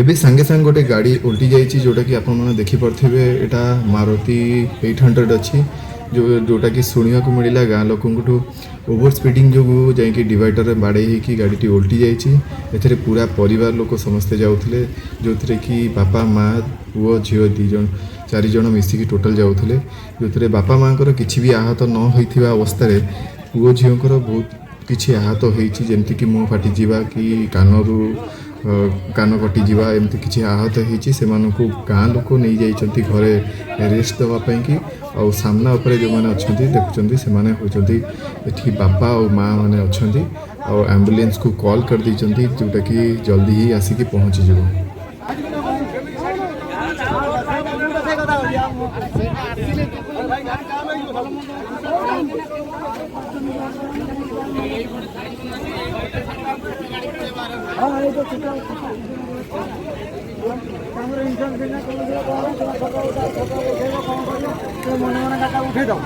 ଏବେ ସାଙ୍ଗେ ସାଙ୍ଗେ ଗୋଟେ ଗାଡ଼ି ଓଲଟି ଯାଇଛି ଯେଉଁଟାକି ଆପଣମାନେ ଦେଖିପାରୁଥିବେ। ଏଇଟା ମାରୁତି 800 ଅଛି ଯେଉଁଟାକି ଶୁଣିବାକୁ ମିଳିଲା ଗାଁ ଲୋକଙ୍କଠୁ। ଓଭର ସ୍ପିଡ଼ିଂ ଯୋଗୁଁ ଯାଇକି ଡିଭାଇଡ଼ରରେ ବାଡ଼େଇ ହେଇକି ଗାଡ଼ିଟି ଓଲଟି ଯାଇଛି। ଏଥିରେ ପୁରା ପରିବାର ଲୋକ ସମସ୍ତେ ଯାଉଥିଲେ, ଯେଉଁଥିରେ କି ବାପା ମା' ପୁଅ ଝିଅ 2 ଜଣ 4 ଜଣ ମିଶିକି ଟୋଟାଲ୍ ଯାଉଥିଲେ। ଯେଉଁଥିରେ ବାପା ମାଆଙ୍କର କିଛି ବି ଆହତ ନ ହୋଇଥିବା ଅବସ୍ଥାରେ ପୁଅ ଝିଅଙ୍କର ବହୁତ କିଛି ଆହତ ହେଇଛି, ଯେମିତିକି ମୁହଁ ଫାଟିଯିବା କି କାନ କଟିଯିବା, ଏମିତି କିଛି ଆହତ ହେଇଛି। ସେମାନଙ୍କୁ ଗାଁ ଲୋକ ନେଇଯାଇଛନ୍ତି ଘରେ ରେଷ୍ଟ ଦେବା ପାଇଁକି। ଆଉ ସାମ୍ନା ଉପରେ ଯେଉଁମାନେ ଅଛନ୍ତି ଦେଖୁଛନ୍ତି ସେମାନେ ହେଉଛନ୍ତି ଏଠି ବାପା ଆଉ ମାଆ ମାନେ ଅଛନ୍ତି। ଆଉ ଆମ୍ବୁଲାନ୍ସକୁ କଲ୍ କରିଦେଇଛନ୍ତି, ଯେଉଁଟାକି ଜଲ୍ଦି ହିଁ ଆସିକି ପହଞ୍ଚିଯିବ। ମନେ ମନେ ଉଠେଇ ଦବ।